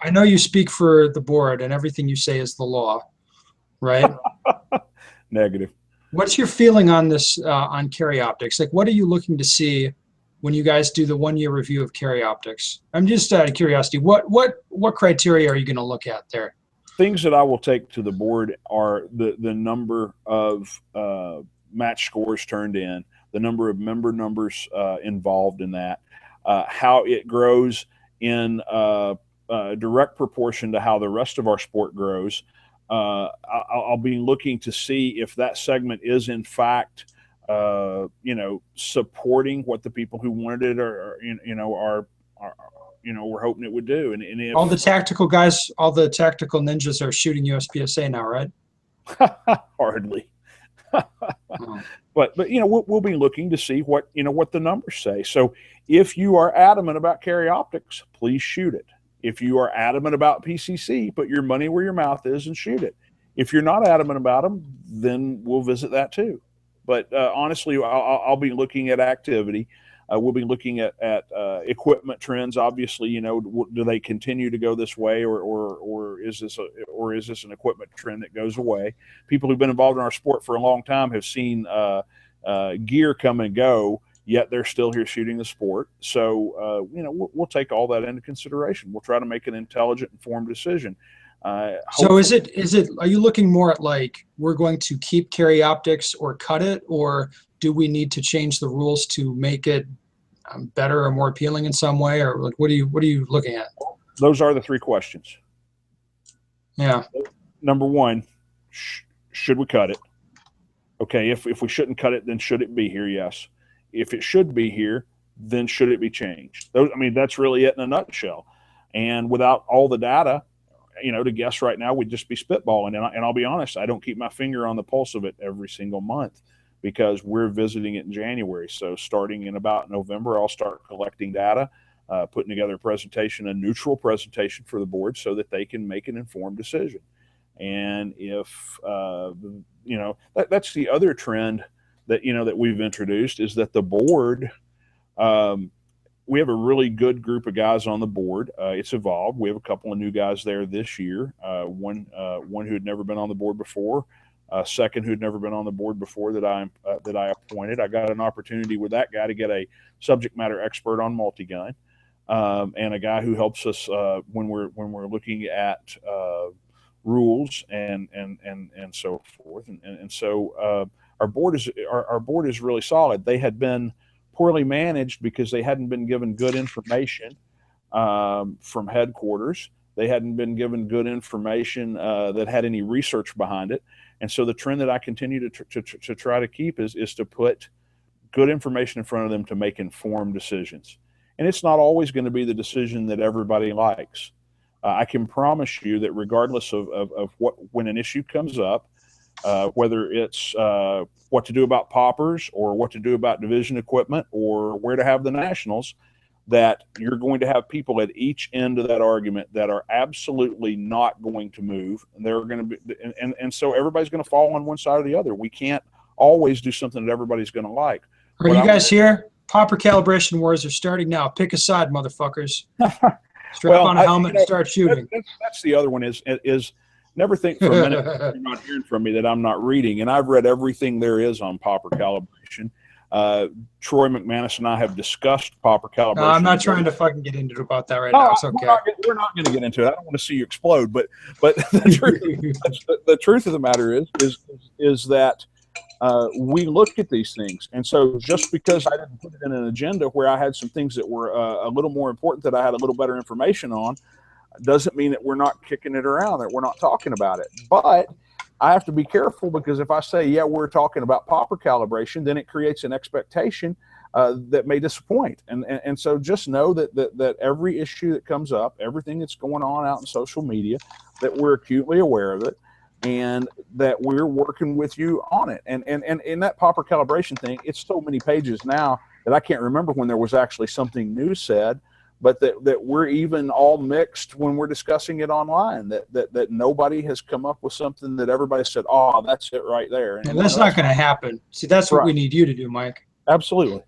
I know you speak for the board and everything you say is the law, right? Negative. What's your feeling on this, on carry optics? Like, what are you looking to see when you guys do the 1-year review of carry optics? I'm just out of curiosity. What criteria are you going to look at there? Things that I will take to the board are the number of match scores turned in, the number of member numbers involved in that, how it grows in direct proportion to how the rest of our sport grows. I'll be looking to see if that segment is in fact, supporting what the people who wanted it are we're hoping it would do. And if, all the tactical guys, all the tactical ninjas are shooting USPSA now, right? Hardly. But we'll be looking to see what the numbers say. So if you are adamant about carry optics, please shoot it. If you are adamant about PCC, put your money where your mouth is and shoot it. If you're not adamant about them, then we'll visit that too. But honestly, I'll be looking at activity. We'll be looking at equipment trends. Obviously, do they continue to go this way, or is this an equipment trend that goes away? People who've been involved in our sport for a long time have seen gear come and go, yet they're still here shooting the sport. So we'll take all that into consideration. We'll try to make an intelligent, informed decision. So is it? Are you looking more at like we're going to keep carry optics or cut it, or do we need to change the rules to make it better or more appealing in some way, or like what are you looking at? Those are the 3 questions. Yeah. Number 1, should we cut it? Okay, if we shouldn't cut it, then should it be here? Yes. If it should be here, then should it be changed? That's really it in a nutshell. And without all the data, to guess right now, we'd just be spitballing. And I'll be honest, I don't keep my finger on the pulse of it every single month, because we're visiting it in January. So starting in about November, I'll start collecting data, putting together a neutral presentation for the board so that they can make an informed decision. And if, that's the other trend that, that we've introduced, is that the board, we have a really good group of guys on the board. It's evolved. We have a couple of new guys there this year. One who had never been on the board before, second who'd never been on the board before that I appointed. I got an opportunity with that guy to get a subject matter expert on multi-gun, and a guy who helps us when we're looking at rules and so forth. And so our board is really solid. They had been poorly managed because they hadn't been given good information from headquarters. They hadn't been given good information that had any research behind it. And so the trend that I continue to try to keep is to put good information in front of them to make informed decisions. And it's not always going to be the decision that everybody likes. I can promise you that regardless of when an issue comes up, whether it's what to do about poppers or what to do about division equipment or where to have the nationals, that you're going to have people at each end of that argument that are absolutely not going to move. And they're going to be, and so everybody's going to fall on one side or the other. We can't always do something that everybody's going to like. Are you guys here? Popper calibration wars are starting now. Pick a side, motherfuckers. Strap on a helmet and start shooting. That's the other one is Never think for a minute you're not hearing from me that I'm not reading. And I've read everything there is on popper calibration. Troy McManus and I have discussed popper calibration. No, I'm not trying to fucking get into about that right No, now. It's okay. we're not going to get into it. I don't want to see you explode. But the truth of the matter is that we look at these things. And so just because I didn't put it in an agenda where I had some things that were a little more important that I had a little better information on, doesn't mean that we're not kicking it around, that we're not talking about it. But I have to be careful, because if I say, yeah, we're talking about popper calibration, then it creates an expectation that may disappoint. And so just know that every issue that comes up, everything that's going on out in social media, that we're acutely aware of it, and that we're working with you on it. And in that popper calibration thing, it's so many pages now that I can't remember when there was actually something new said, but that we're even all mixed when we're discussing it online, that nobody has come up with something that everybody said, oh, that's it right there. And that's not going to happen. See, that's what we need you to do, Mike. Absolutely.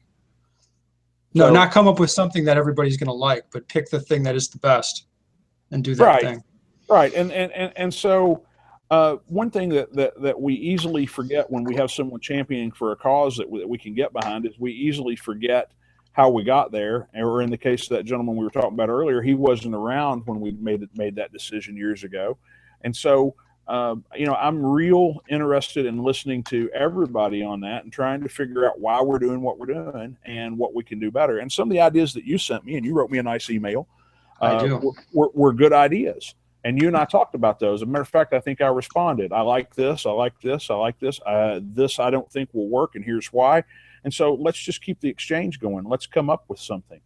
No, So, not come up with something that everybody's going to like, but pick the thing that is the best and do that thing. Right. And so one thing that we easily forget when we have someone championing for a cause that we can get behind is we easily forget how we got there. Or in the case of that gentleman we were talking about earlier, he wasn't around when we made that decision years ago. And so, I'm real interested in listening to everybody on that and trying to figure out why we're doing what we're doing and what we can do better. And some of the ideas that you sent me, and you wrote me a nice email, were good ideas. And you and I talked about those. As a matter of fact, I think I responded. I like this. I like this. I like this. This I don't think will work, and here's why. And so let's just keep the exchange going. Let's come up with something.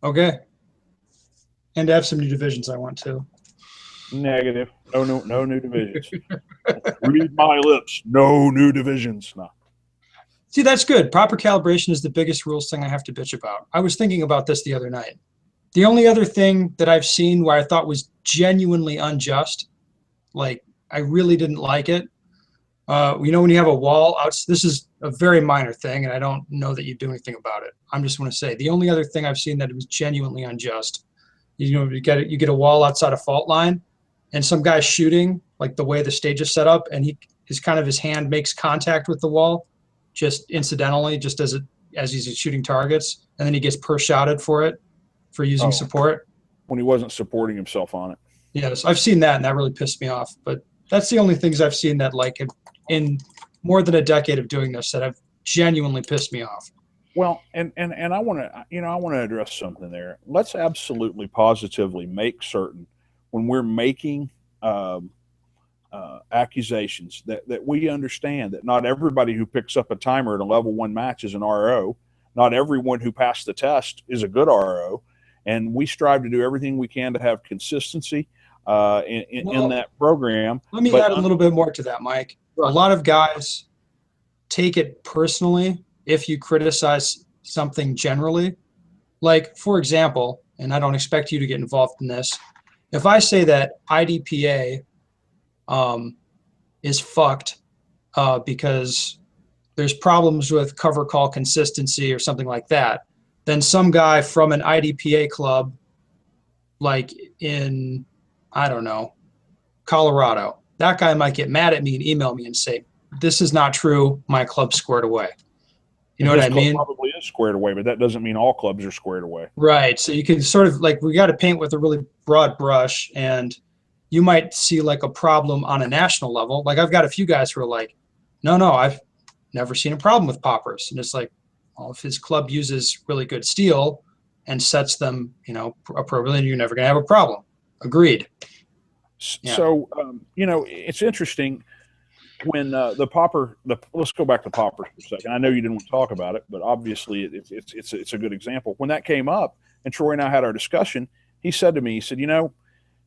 Okay. And to have some new divisions I want to. Negative. No new divisions. Read my lips. No new divisions. No. See, that's good. Proper calibration is the biggest rules thing I have to bitch about. I was thinking about this the other night. The only other thing that I've seen where I thought was genuinely unjust, like I really didn't like it, when you have a wall out, this is a very minor thing, and I don't know that you do anything about it. I'm just going to say the only other thing I've seen that was genuinely unjust, you get a wall outside a fault line, and some guy's shooting, like the way the stage is set up, and his hand makes contact with the wall, just incidentally, just as he's shooting targets, and then he gets per-shotted for it, for using support. When he wasn't supporting himself on it. Yes, I've seen that, and that really pissed me off. But that's the only things I've seen that, like, in more than a decade of doing this, that have genuinely pissed me off. Well, and I want to address something there. Let's absolutely positively make certain when we're making accusations that we understand that not everybody who picks up a timer at a level 1 match is an RO. Not everyone who passed the test is a good RO. And we strive to do everything we can to have consistency in that program. Let me add a little bit more to that, Mike. Right. A lot of guys take it personally if you criticize something generally. Like, for example, and I don't expect you to get involved in this, if I say that IDPA is fucked because there's problems with cover call consistency or something like that, then some guy from an IDPA club, like in, I don't know, Colorado, that guy might get mad at me and email me and say, this is not true, my club's squared away. You know what I mean? Probably is squared away, but that doesn't mean all clubs are squared away. Right. So you can sort of, like, we got to paint with a really broad brush, and you might see like a problem on a national level. Like, I've got a few guys who are like, no, I've never seen a problem with poppers. And it's like, well, if his club uses really good steel and sets them, appropriately, you're never going to have a problem. Agreed. Yeah. So, it's interesting when let's go back to poppers for a second. I know you didn't want to talk about it, but obviously it's a good example. When that came up and Troy and I had our discussion, he said to me,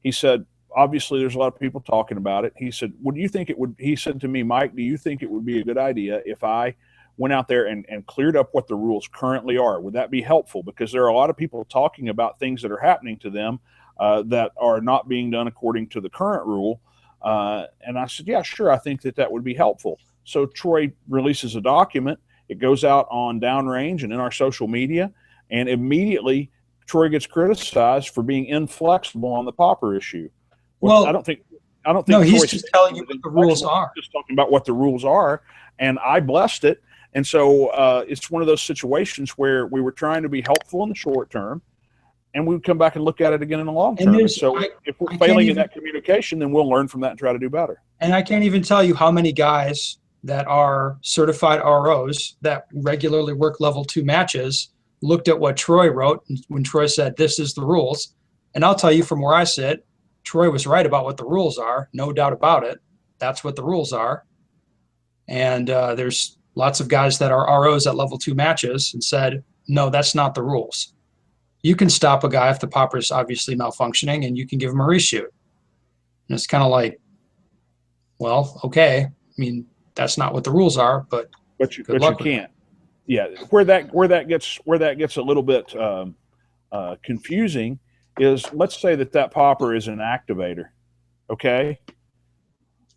he said, obviously there's a lot of people talking about it. He said, he said to me, Mike, do you think it would be a good idea if I went out there and cleared up what the rules currently are? Would that be helpful? Because there are a lot of people talking about things that are happening to them that are not being done according to the current rule. And I said, yeah, sure. I think that would be helpful. So Troy releases a document. It goes out on Downrange and in our social media. And immediately Troy gets criticized for being inflexible on the popper issue. Well, Well, I don't no, think he's Troy just stated telling you it what the rules intellectually. are. He's just talking about what the rules are, and I blessed it. And so it's one of those situations where we were trying to be helpful in the short term, and we would come back and look at it again in the long And term. And so if we're I can't failing in even, that communication, then we'll learn from that and try to do better. and I can't even tell you how many guys that are certified ROs that regularly work level 2 matches looked at what Troy wrote when Troy said, this is the rules. And I'll tell you from where I sit, Troy was right about what the rules are. No doubt about it. That's what the rules are. And there's lots of guys that are ROs at level 2 matches and said, no, that's not the rules. You can stop a guy if the popper is obviously malfunctioning, and you can give him a reshoot. And it's kind of like, well, okay. I mean, that's not what the rules are, but good luck with it. can't. Yeah, where that gets a little bit confusing is, let's say that popper is an activator, okay,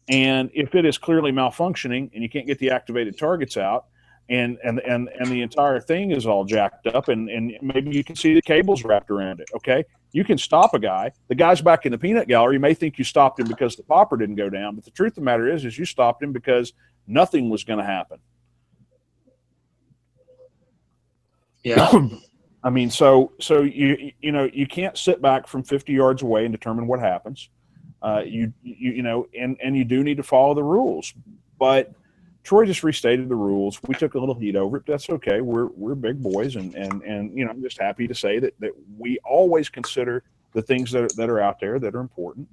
and if it is clearly malfunctioning and you can't get the activated targets out, and the entire thing is all jacked up, and maybe you can see the cables wrapped around it, okay, you can stop a guy. The guy's back in the peanut gallery. You may think you stopped him because the popper didn't go down, but the truth of the matter is you stopped him because nothing was going to happen. Yeah. I mean, so you can't sit back from 50 yards away and determine what happens. You do need to follow the rules. But Troy just restated the rules. We took a little heat over it. That's okay. We're big boys, and I'm just happy to say that we always consider the things that are out there that are important.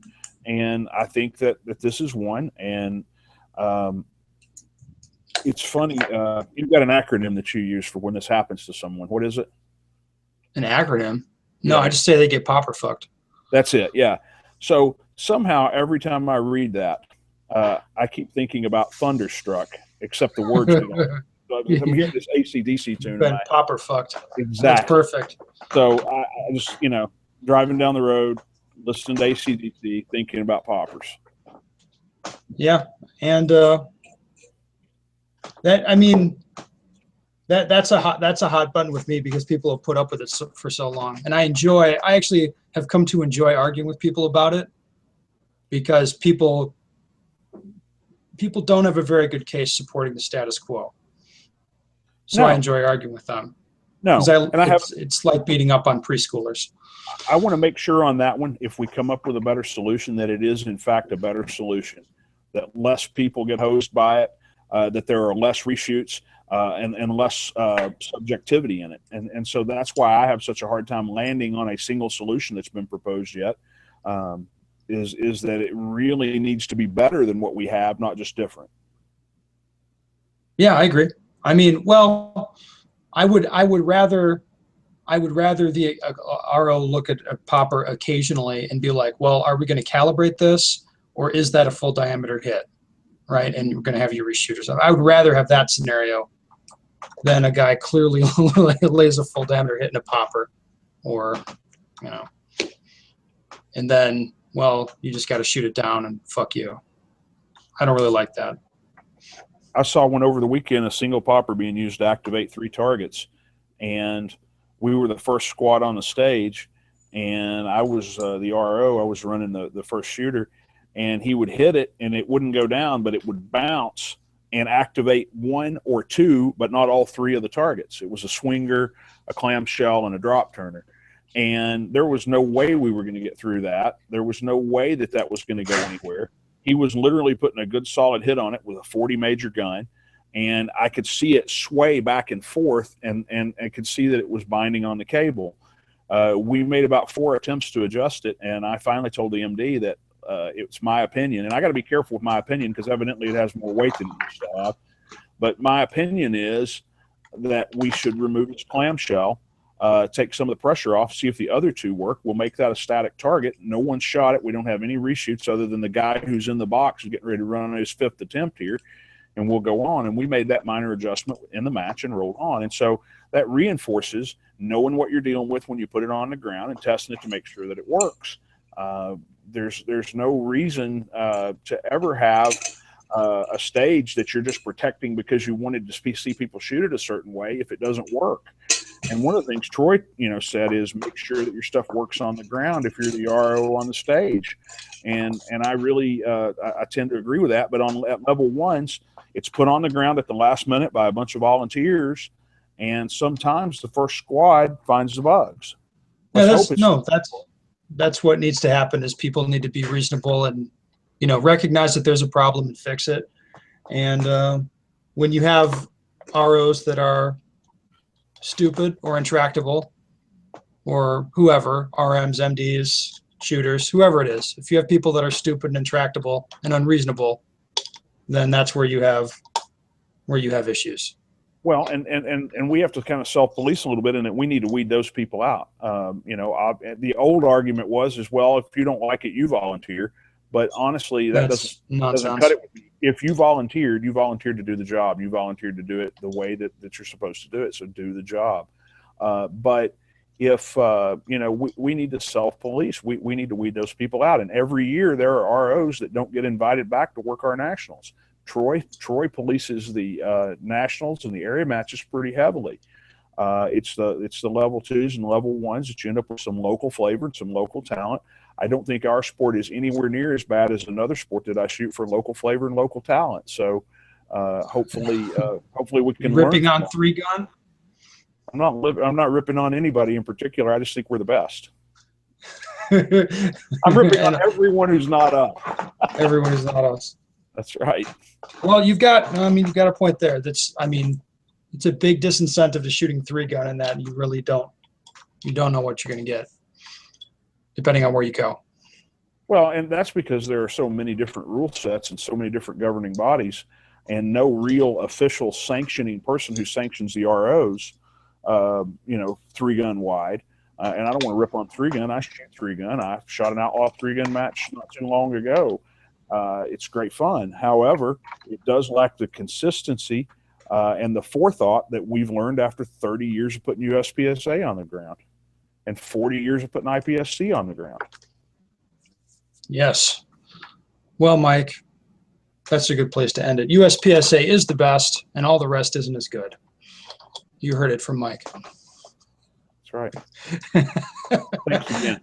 And I think that this is one. And it's funny. You've got an acronym that you use for when this happens to someone. What is it? An acronym? No, Yeah. I just say they get popper fucked. That's it. Yeah. So somehow every time I read that, I keep thinking about Thunderstruck, except the words don't. I'm hearing this AC/DC tune. Been popper fucked. Exactly. That's perfect. So I just, driving down the road, listening to AC/DC, thinking about poppers. Yeah. And that's a hot button with me, because people have put up with it for so long. And I actually have come to enjoy arguing with people about it, because people don't have a very good case supporting the status quo. So No. I enjoy arguing with them. No, it's like beating up on preschoolers. I want to make sure on that one, if we come up with a better solution, that it is in fact a better solution, that less people get hosed by it, that there are less reshoots, and less subjectivity in it. And so that's why I have such a hard time landing on a single solution that's been proposed yet, is that it really needs to be better than what we have, not just different. Yeah, I agree. I mean, well, I would rather the RO look at a popper occasionally and be like, well, are we going to calibrate this, or is that a full diameter hit, right? And we're going to have you reshoot or something. I would rather have that scenario than a guy clearly lays a full diameter hit in a popper, or, and then, well, you just got to shoot it down and fuck you. I don't really like that. I saw one over the weekend, a single popper being used to activate 3 targets, and we were the first squad on the stage, and I was the RO. I was running the first shooter, and he would hit it, and it wouldn't go down, but it would bounce and activate 1 or 2, but not all 3 of the targets. It was a swinger, a clamshell, and a drop turner. And there was no way we were going to get through that. There was no way that was going to go anywhere. He was literally putting a good solid hit on it with a 40 major gun, and I could see it sway back and forth, and I could see that it was binding on the cable. We made about 4 attempts to adjust it, and I finally told the MD that it's my opinion, and I got to be careful with my opinion because evidently it has more weight than it used to have. But my opinion is that we should remove its clamshell, take some of the pressure off, see if the other 2 work. We'll make that a static target. No one shot it. We don't have any reshoots other than the guy who's in the box who's getting ready to run his 5th attempt here, and we'll go on. And we made that minor adjustment in the match and rolled on. And so that reinforces knowing what you're dealing with when you put it on the ground and testing it to make sure that it works. There's no reason to ever have a stage that you're just protecting because you wanted to see people shoot it a certain way if it doesn't work. And one of the things Troy, said is make sure that your stuff works on the ground if you're the RO on the stage. And I really, I tend to agree with that. But at level ones, it's put on the ground at the last minute by a bunch of volunteers. And sometimes the first squad finds the bugs. That's what needs to happen is people need to be reasonable and, recognize that there's a problem and fix it. And when you have ROs that are stupid or intractable or whoever, RMs, MDs, shooters, whoever it is, if you have people that are stupid and intractable and unreasonable, then that's where you have issues. Well, and we have to kind of self-police a little bit, in that we need to weed those people out. The old argument was, well, if you don't like it, you volunteer. But honestly, doesn't cut it. If you volunteered to do the job. You volunteered to do it the way that you're supposed to do it. So do the job. But if, we need to self-police, we need to weed those people out. And every year there are ROs that don't get invited back to work our nationals. Troy polices the nationals and the area matches pretty heavily. It's the level twos and level ones that you end up with some local flavor and some local talent. I don't think our sport is anywhere near as bad as another sport that I shoot for local flavor and local talent. So hopefully we can ripping on 3-gun. I'm not ripping on anybody in particular. I just think we're the best. I'm ripping on everyone who's not us. Everyone who's not us. That's right. Well, you've got a point there. It's a big disincentive to shooting 3-gun in that you really don't know what you're going to get, depending on where you go. Well, and that's because there are so many different rule sets and so many different governing bodies, and no real official sanctioning person who sanctions the ROs, 3-gun wide. And I don't want to rip on 3-gun. I shoot 3-gun. I shot an outlaw 3-gun match not too long ago. It's great fun. However, it does lack the consistency and the forethought that we've learned after 30 years of putting USPSA on the ground and 40 years of putting IPSC on the ground. Yes. Well, Mike, that's a good place to end it. USPSA is the best, and all the rest isn't as good. You heard it from Mike. That's right. Thanks again.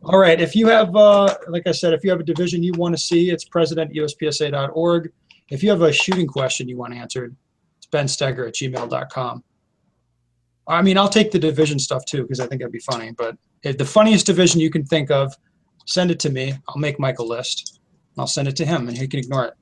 All right. If you have, like I said, if you have a division you want to see, it's president@uspsa.org. If you have a shooting question you want answered, it's bensteger@gmail.com. I mean, I'll take the division stuff too, because I think that'd be funny. But if the funniest division you can think of, send it to me. I'll make Mike a list. I'll send it to him, and he can ignore it.